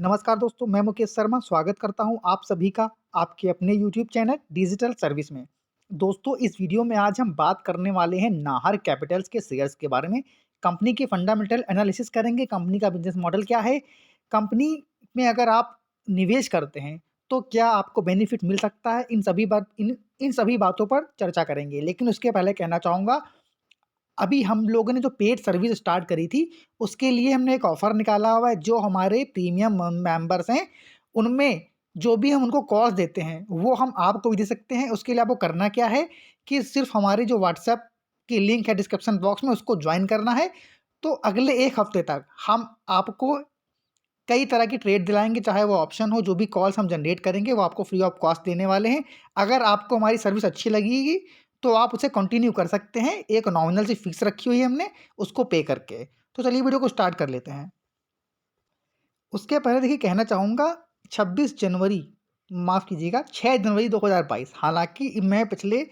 नमस्कार दोस्तों, मैं मुकेश शर्मा स्वागत करता हूं आप सभी का आपके अपने यूट्यूब चैनल डिजिटल सर्विस में। दोस्तों, इस वीडियो में आज हम बात करने वाले हैं नाहर कैपिटल्स के शेयर्स के बारे में। कंपनी के फंडामेंटल एनालिसिस करेंगे, कंपनी का बिजनेस मॉडल क्या है, कंपनी में अगर आप निवेश करते हैं तो क्या आपको बेनिफिट मिल सकता है, इन सभी बातों पर चर्चा करेंगे। लेकिन उसके पहले कहना चाहूँगा, अभी हम लोगों ने जो पेड सर्विस स्टार्ट करी थी, उसके लिए हमने एक ऑफ़र निकाला हुआ है। जो हमारे प्रीमियम मेंबर्स हैं, उनमें जो भी हम उनको कॉल्स देते हैं, वो हम आपको भी दे सकते हैं। उसके लिए आपको करना क्या है कि सिर्फ़ हमारी जो व्हाट्सएप की लिंक है डिस्क्रिप्शन बॉक्स में, उसको जॉइन करना है। तो अगले 1 हफ़्ते तक हम आपको कई तरह की ट्रेड दिलाएँगे, चाहे वो ऑप्शन हो, जो भी कॉल्स हम जनरेट करेंगे, वो आपको फ्री ऑफ कॉस्ट देने वाले हैं। अगर आपको हमारी सर्विस अच्छी लगेगी, तो आप उसे कंटिन्यू कर सकते हैं। एक नॉमिनल सी फीस रखी हुई है हमने, उसको पे करके। तो चलिए वीडियो को स्टार्ट कर लेते हैं। उसके पहले देखिए कहना चाहूँगा 26 जनवरी माफ़ कीजिएगा 6 जनवरी 2022 हालाँकि मैं पिछले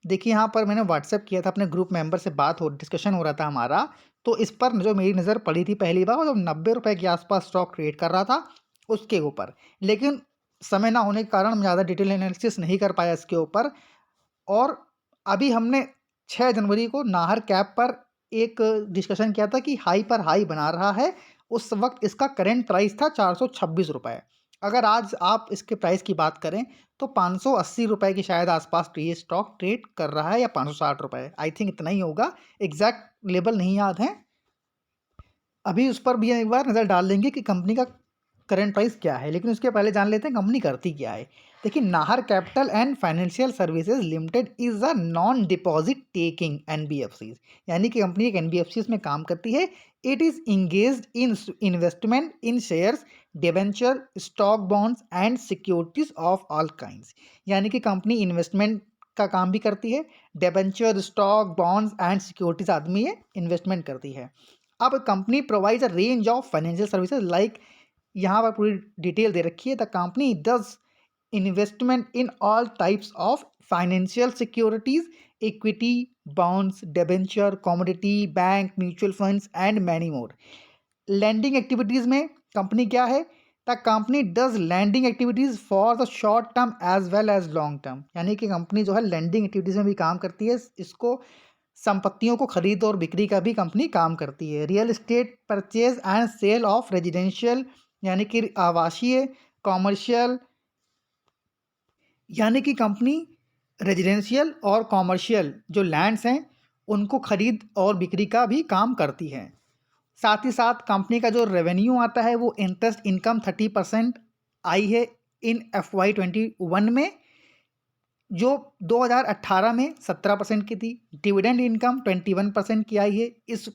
देखिए यहाँ पर मैंने व्हाट्सएप किया था अपने ग्रुप मेंबर से डिस्कशन हो रहा था हमारा, तो इस पर जो मेरी नज़र पड़ी थी पहली बार जब ₹90 के आस-पास स्टॉक ट्रेड कर रहा था, उसके ऊपर। लेकिन समय ना होने के कारण मैं ज़्यादा डिटेल एनालिसिस नहीं कर पाया इसके ऊपर। और अभी हमने 6 जनवरी को नाहर कैप पर एक डिस्कशन किया था कि हाई पर हाई बना रहा है। उस वक़्त इसका करंट प्राइस था ₹426। अगर आज आप इसके प्राइस की बात करें तो ₹580 के शायद आस-पास ये स्टॉक ट्रेड कर रहा है या ₹560 आई थिंक इतना ही होगा। एग्ज़ैक्ट लेवल नहीं याद है। अभी उस पर भी एक बार नज़र डाल लेंगे कि कंपनी का करंट प्राइस क्या है, लेकिन उसके पहले जान लेते हैं कंपनी करती क्या है। देखिए, Nahar capital and financial services limited is a non deposit taking NBFCs, यानी कि कंपनी एक एनबीएफसीज़ में काम करती है। It is engaged in investment in shares, debenture, stock bonds and securities of all kinds, यानी कि कंपनी इन्वेस्टमेंट का काम भी करती है। Debenture, stock, bonds and securities आदमी ये इन्वेस्टमेंट करती है। अब company provides a range of financial services like, यहाँ पर पूरी डिटेल दे रखी है। The company does investment in all types of financial securities, equity, bonds, debenture, commodity, bank, mutual funds and many more. Lending activities में company क्या है? The company does lending activities for the short term as well as long term, यानी कि company जो है landing activities में भी काम करती है। इसको संपत्तियों को खरीद और बिक्री का भी कंपनी काम करती है। Real estate purchase and sale of residential, यानी कि आवासीय, कॉमर्शियल, यानी कि कंपनी रेजिडेंशियल और कॉमर्शियल जो लैंड्स हैं, उनको खरीद और बिक्री का भी काम करती है। साथ ही साथ कंपनी का जो रेवेन्यू आता है वो इंटरेस्ट इनकम 30% आई है इन FY21 में, जो 2018 में 17% की थी। डिविडेंड इनकम 21% की आई है इस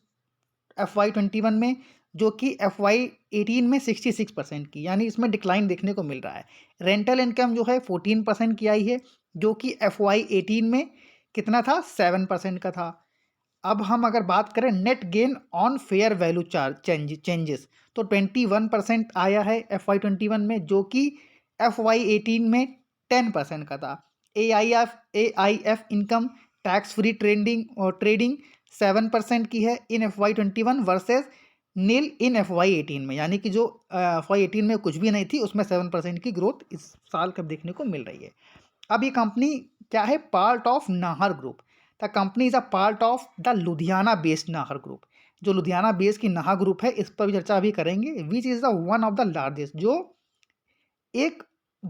FY21 में, जो कि FY18 में 66% की, यानी इसमें डिक्लाइन देखने को मिल रहा है। रेंटल इनकम जो है 14% की आई है, जो कि FY18 में कितना था? 7% का था। अब हम अगर बात करें net gain on fair value changes, तो 21% आया है FY21 में, जो कि FY18 में 10% का था। A I F income tax free trading 7% की है इन FY21 वर्सेस नील इन FY18 में, यानी कि जो FY18 में कुछ भी नहीं थी, उसमें 7% की ग्रोथ इस साल कब देखने को मिल रही है। अब ये कंपनी क्या है? Part of Nahar group. The company is a part of the Ludhiana based Nahar group. जो लुधियाना बेस्ड की नाहर ग्रुप है, इस पर भी चर्चा अभी करेंगे। Which is the one of the largest, जो एक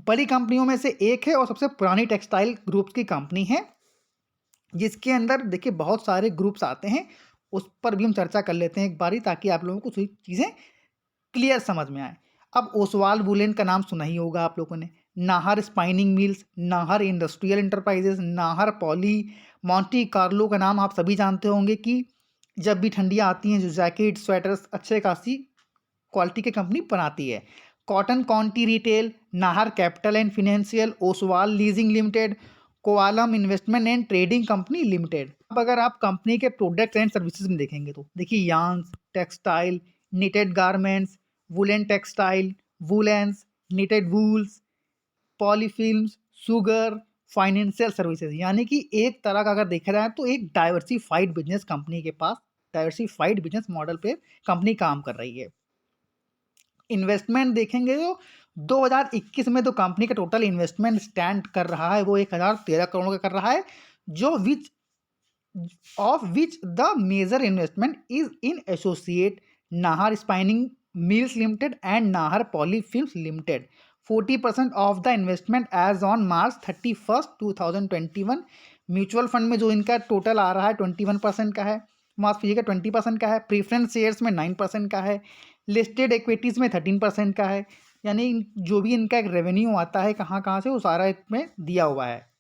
बड़ी कंपनियों में से एक है और सबसे पुरानी टेक्सटाइल ग्रुप्स की कंपनी है, जिसके अंदर देखिए बहुत सारे ग्रुप्स आते हैं। उस पर भी हम चर्चा कर लेते हैं एक बारी, ताकि आप लोगों को सभी चीज़ें क्लियर समझ में आए। अब ओसवाल वुलेन का नाम सुना ही होगा आप लोगों ने। Nahar spinning mills, Nahar industrial enterprises, Nahar poly, Monty Carlo का नाम आप सभी जानते होंगे कि जब भी ठंडियाँ आती हैं, जो जैकेट, स्वेटर्स अच्छे खासी क्वालिटी के कंपनी बनाती है। Cotton county retail, Nahar capital and financial, Oswal leasing limited, Kovalam investment and trading company limited. अब अगर आप कंपनी के प्रोडक्ट्स एंड सर्विसेज में देखेंगे तो देखिए, yarns, textile, knitted garments, woollen textile, woollens, knitted wools, polyfilms, sugar, financial services, यानी कि एक तरह का अगर देखा जाए तो एक डाइवर्सिफाइड बिजनेस कंपनी के पास, डाइवर्सिफाइड बिजनेस मॉडल पे कंपनी काम कर रही है। इन्वेस्टमेंट देखेंगे तो 2021 में तो कंपनी का टोटल इन्वेस्टमेंट स्टैंड कर रहा है वो 1013 करोड़ का कर रहा है, जो which the major investment is in associate Nahar spinning mills limited and Nahar polyfilms limited. 40% of the investment as on March 31, 2021। Mutual fund में जो इनका टोटल आ रहा है 21% का है, माफ कीजिएगा 20% का है, प्रीफरेंस शेयर्स में 9% का है, लिस्टेड इक्विटीज़ में 13% का है। यानी जो भी इनका एक रेवेन्यू आता है कहाँ कहाँ से, वो सारा इसमें दिया हुआ है।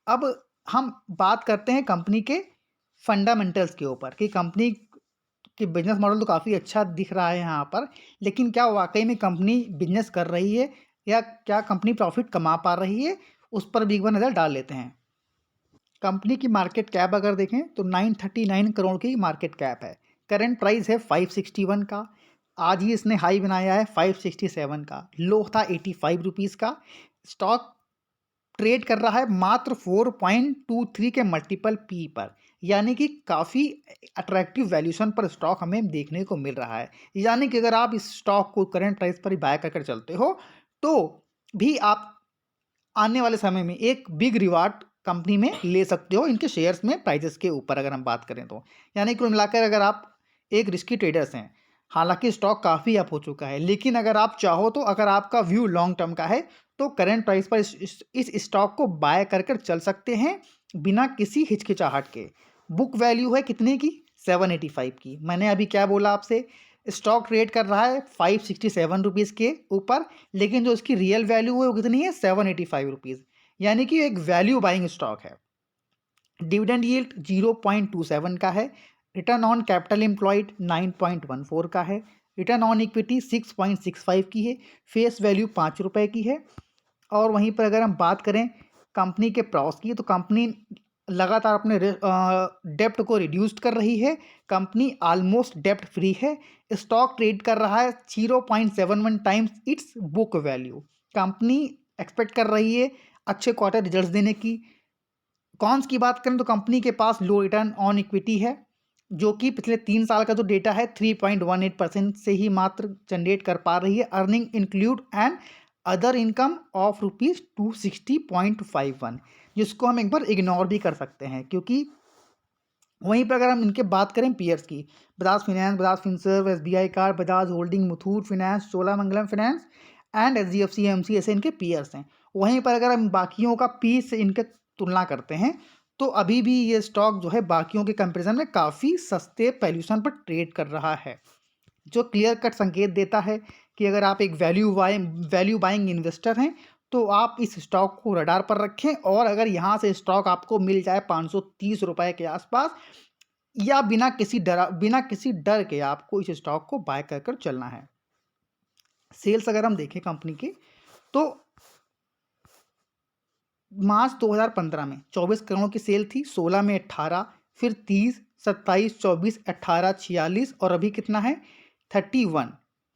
अब हम बात करते हैं कंपनी के फंडामेंटल्स के ऊपर कि कंपनी की बिजनेस मॉडल तो काफ़ी अच्छा दिख रहा है यहाँ पर, लेकिन क्या वाकई में कंपनी बिजनेस कर रही है या क्या कंपनी प्रॉफिट कमा पा रही है, उस पर भी एक बार नज़र डाल लेते हैं। कंपनी की मार्केट कैप अगर देखें तो 939 करोड़ की मार्केट कैप है। करंट प्राइस है 561 का। आज ही इसने हाई बनाया है 567 का, लो था 85 रुपीज़ का। स्टॉक ट्रेड कर रहा है मात्र 4.23 के मल्टीपल पी पर, यानी कि काफ़ी अट्रैक्टिव वैल्यूशन पर स्टॉक हमें देखने को मिल रहा है। यानी कि अगर आप इस स्टॉक को करंट प्राइस पर ही बाय कर चलते हो तो भी आप आने वाले समय में एक बिग रिवार्ड कंपनी में ले सकते हो इनके शेयर्स में प्राइजेस के ऊपर अगर हम बात करें तो। यानी कुल मिलाकर अगर आप एक रिस्की ट्रेडर्स हैं, हालांकि स्टॉक काफ़ी अप हो चुका है, लेकिन अगर आप चाहो तो अगर आपका व्यू लॉन्ग टर्म का है तो करंट प्राइस पर इस स्टॉक को बाय कर चल सकते हैं बिना किसी हिचकिचाहट के। बुक वैल्यू है कितने की? 785 की। मैंने अभी क्या बोला आपसे, स्टॉक ट्रेड कर रहा है 567 रुपीज़ के ऊपर, लेकिन जो इसकी रियल वैल्यू है वो कितनी है? 785 रुपीज़। यानी कि एक वैल्यू बाइंग स्टॉक है। डिविडेंड यील्ड 0.27 का है। रिटर्न ऑन कैपिटल एम्प्लॉयड 9.14 का है। रिटर्न ऑन इक्विटी 6.65 की है। फेस वैल्यू 5 रुपये की है। और वहीं पर अगर हम बात करें कंपनी के प्रॉस की, तो कंपनी लगातार अपने डेप्ट को रिड्यूस्ड कर रही है। कंपनी ऑलमोस्ट डेप्ट फ्री है। स्टॉक ट्रेड कर रहा है 0.71 times it's book value. Company expect कर रही है अच्छे क्वार्टर रिजल्ट्स देने की। कॉन्स की बात करें तो कंपनी के पास लो रिटर्न ऑन इक्विटी है, जो कि पिछले 3 साल का जो डेटा है 3.18% से ही मात्र जनरेट कर पा रही है। Earning include and other income of ₹260.51, जिसको हम एक बार इग्नोर भी कर सकते हैं, क्योंकि वहीं पर अगर हम इनके बात करें पीयर्स की, Bajaj finance, Bajaj finserv, SBI card, Bajaj holding, Muthoot finance, Cholamandalam finance and HDFC AMC ऐसे इनके पीयर्स हैं। वहीं पर अगर हम बाकियों का पी से इनके तुलना करते हैं तो अभी भी ये स्टॉक जो है बाकियों के कंपेरिजन में काफ़ी सस्ते वैल्यूएशन पर ट्रेड कर रहा है, जो क्लियर कट संकेत देता है कि अगर आप एक वैल्यू बाइंग इन्वेस्टर हैं तो आप इस स्टॉक को रडार पर रखें, और अगर यहाँ से स्टॉक आपको मिल जाए 530 रुपये के आसपास, या बिना किसी डर के आपको इस स्टॉक को बाय कर चलना है। सेल्स अगर हम देखें कंपनी की तो मार्च 2015 में 24 करोड़ की सेल थी, 16 में 18, फिर 30, 27, 24, 18, 46 और अभी कितना है 31।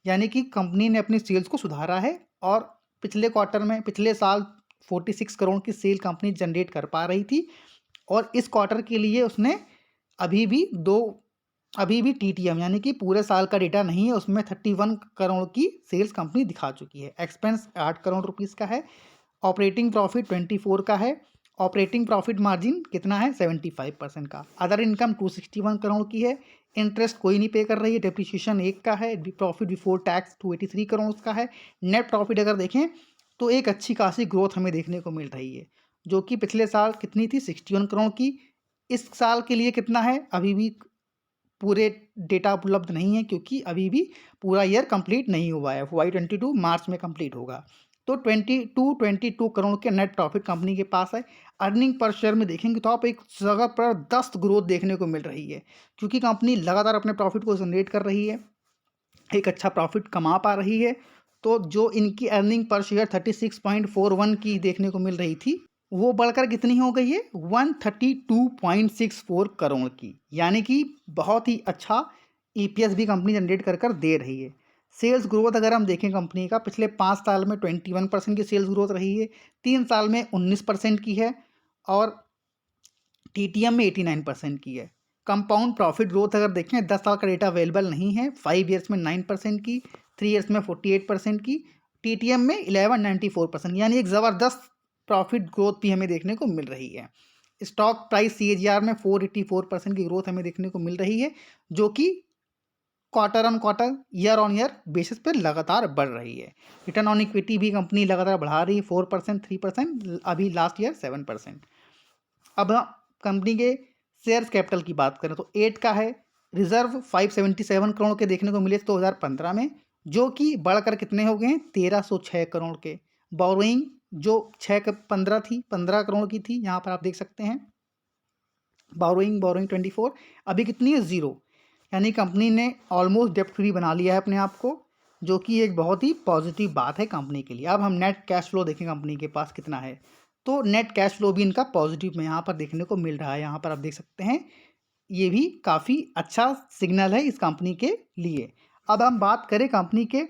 यानी कि कंपनी ने अपनी सेल्स को सुधारा है, और पिछले साल 46 करोड़ की सेल कंपनी जनरेट कर पा रही थी, और इस क्वार्टर के लिए उसने अभी भी TTM यानी कि पूरे साल का डेटा नहीं है, उसमें 31 करोड़ की सेल्स कंपनी दिखा चुकी है। एक्सपेंस 8 करोड़ रुपीज़ का है। ऑपरेटिंग प्रॉफिट 24 का है। ऑपरेटिंग प्रॉफिट मार्जिन कितना है? 75% का। अदर इनकम 261 करोड़ की है। इंटरेस्ट कोई नहीं पे कर रही है। डेप्रिसिएशन 1 का है। प्रॉफिट बिफोर टैक्स 283 करोड़ का है। नेट प्रॉफिट अगर देखें तो एक अच्छी खासी ग्रोथ हमें देखने को मिल रही है, जो कि पिछले साल कितनी थी? 61 करोड़ की। इस साल के लिए कितना है? अभी भी पूरे डेटा उपलब्ध नहीं है, क्योंकि अभी भी पूरा ईयर कंप्लीट नहीं हुआ है। FY22 मार्च में कंप्लीट होगा। तो 22 करोड़ के नेट प्रॉफिट कंपनी के पास है। अर्निंग पर शेयर में देखेंगे तो आप एक ज़बरदस्त ग्रोथ देखने को मिल रही है, क्योंकि कंपनी लगातार अपने प्रॉफिट को जनरेट कर रही है, एक अच्छा प्रॉफिट कमा पा रही है। तो जो इनकी अर्निंग पर शेयर 36.41 की देखने को मिल रही थी, वो बढ़कर कितनी हो गई है? 132.64 करोड़ की। यानी कि बहुत ही अच्छा EPS भी कंपनी जनरेट कर दे रही है। सेल्स ग्रोथ अगर हम देखें कंपनी का, पिछले 5 साल में 21% की सेल्स ग्रोथ रही है, 3 साल में 19% की है, और TTM में 89% की है। कंपाउंड प्रॉफिट ग्रोथ अगर देखें 10 साल का डेटा अवेलेबल नहीं है, 5 ईयर्स में 9% की, 3 ईयर्स में 48% की, टीटीएम में 1194%, यानी एक ज़बरदस्त प्रॉफिट ग्रोथ भी हमें देखने को मिल रही है। स्टॉक प्राइस सीएजीआर में 484% की ग्रोथ हमें देखने को मिल रही है, जो कि quarter on quarter, year on year basis पे लगातार बढ़ रही है। रिटर्न ऑन इक्विटी भी कंपनी लगातार बढ़ा रही है, 4%, 3%, अभी लास्ट ईयर 7%। अब कंपनी के शेयर्स कैपिटल की बात करें तो 8 का है, रिजर्व 577 करोड़ के देखने को मिले 2015 में, जो कि बढ़कर कितने हो गए हैं 1306 करोड़ के। बोरोइंग जो 15 थी, 15 करोड़ की थी, यहाँ पर आप देख सकते हैं बोरोइंग 24, अभी कितनी है 0, यानी कंपनी ने ऑलमोस्ट डेप्ट फ्री बना लिया है अपने आप को, जो कि एक बहुत ही पॉजिटिव बात है कंपनी के लिए। अब हम नेट कैश फ्लो देखें कंपनी के पास कितना है, तो नेट कैश फ्लो भी इनका पॉजिटिव में यहाँ पर देखने को मिल रहा है। यहाँ पर आप देख सकते हैं, ये भी काफ़ी अच्छा सिग्नल है इस कंपनी के लिए। अब हम बात करें कंपनी के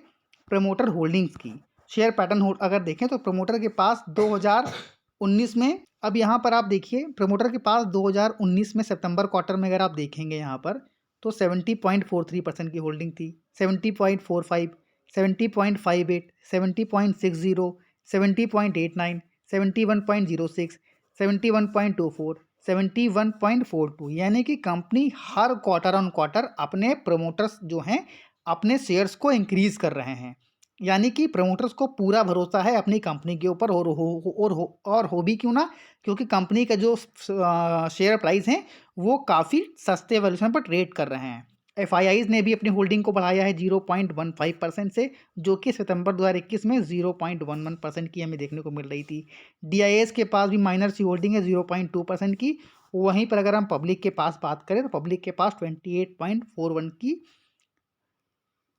प्रमोटर होल्डिंग्स की, शेयर पैटर्न अगर देखें तो प्रमोटर के पास 2019 में, अब यहाँ पर आप देखिए प्रमोटर के पास 2019 में सितंबर क्वार्टर में अगर आप देखेंगे यहाँ पर, तो 70.43% की होल्डिंग थी, 70.45, 70.58, 70.60, 70.89, 71.06, 71.24, 71.42, यानी कि company her quarter on quarter अपने प्रमोटर्स जो हैं अपने शेयर्स को इंक्रीज कर रहे हैं। यानी कि प्रमोटर्स को पूरा भरोसा है अपनी कंपनी के ऊपर, और हो भी क्यों ना, क्योंकि कंपनी का जो शेयर प्राइस हैं वो काफ़ी सस्ते वैल्यूशन पर ट्रेड कर रहे हैं। एफआईआईज ने भी अपनी होल्डिंग को बढ़ाया है 0.15% से, जो कि सितंबर 2021 में 0.11% की हमें देखने को मिल रही थी। डीआईएस के पास भी माइनर सी होल्डिंग है 0.2% की। वहीं पर अगर हम पब्लिक के पास बात करें तो पब्लिक के पास 28.41 की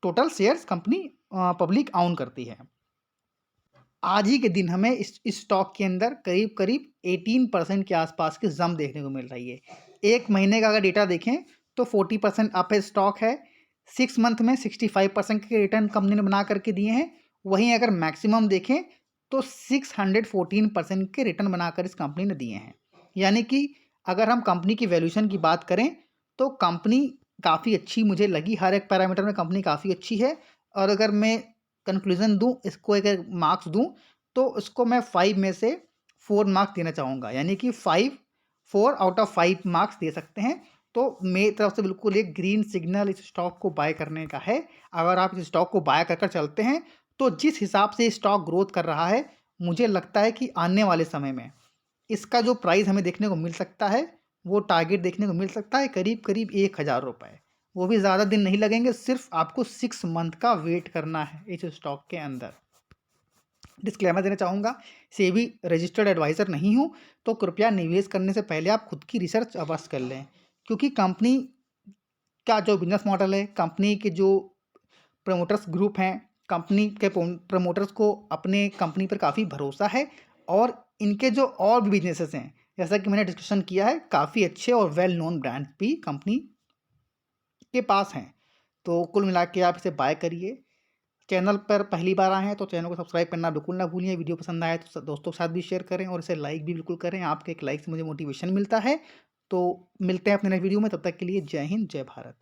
total shares company public on करती है। आज ही के दिन हमें इस स्टॉक के अंदर करीब करीब 18% के आसपास की जम देखने को मिल रही है। एक महीने का अगर डेटा देखें तो 40% अप है स्टॉक है, 6 मंथ में 65% के रिटर्न कंपनी ने बना करके दिए हैं। वहीं अगर मैक्सिमम देखें तो 614% के रिटर्न बनाकर इस कंपनी ने दिए हैं। यानी कि अगर हम कंपनी की वैल्यूशन की बात करें तो कंपनी काफ़ी अच्छी मुझे लगी, हर एक पैरामीटर में कंपनी काफ़ी अच्छी है। और अगर मैं कंक्लूजन दूँ, इसको अगर मार्क्स दूँ, तो इसको मैं 5 में से 4 मार्क्स देना चाहूँगा, यानी कि 4 आउट ऑफ 5 मार्क्स दे सकते हैं। तो मेरी तरफ से बिल्कुल एक ग्रीन सिग्नल इस स्टॉक को बाय करने का है। अगर आप इस स्टॉक को बाय कर चलते हैं तो जिस हिसाब से स्टॉक ग्रोथ कर रहा है, मुझे लगता है कि आने वाले समय में इसका जो प्राइस हमें देखने को मिल सकता है, वो टारगेट देखने को मिल सकता है करीब करीब 1000 रुपये। वो भी ज़्यादा दिन नहीं लगेंगे, सिर्फ आपको 6 मंथ का वेट करना है इस स्टॉक के अंदर। डिस्क्लेमर देना चाहूँगा, सेबी रजिस्टर्ड एडवाइज़र नहीं हूँ, तो कृपया निवेश करने से पहले आप खुद की रिसर्च अवश्य कर लें, क्योंकि कंपनी का जो बिजनेस मॉडल है, कंपनी के जो प्रमोटर्स ग्रुप हैं, कंपनी के प्रमोटर्स को अपने कंपनी पर काफ़ी भरोसा है, और इनके जो और भी बिजनेसेस हैं, जैसा कि मैंने डिस्कशन किया है, काफ़ी अच्छे और वेल नोन ब्रांड भी कंपनी के पास हैं। तो कुल मिला के आप इसे बाय करिए। चैनल पर पहली बार आए हैं तो चैनल को सब्सक्राइब करना बिल्कुल ना भूलिए। वीडियो पसंद आए तो दोस्तों के साथ भी शेयर करें और इसे लाइक भी बिल्कुल करें। आपके एक लाइक से मुझे मोटिवेशन मिलता है। तो मिलते हैं अपने नेक्स्ट वीडियो में, तब तक के लिए जय हिंद, जय भारत।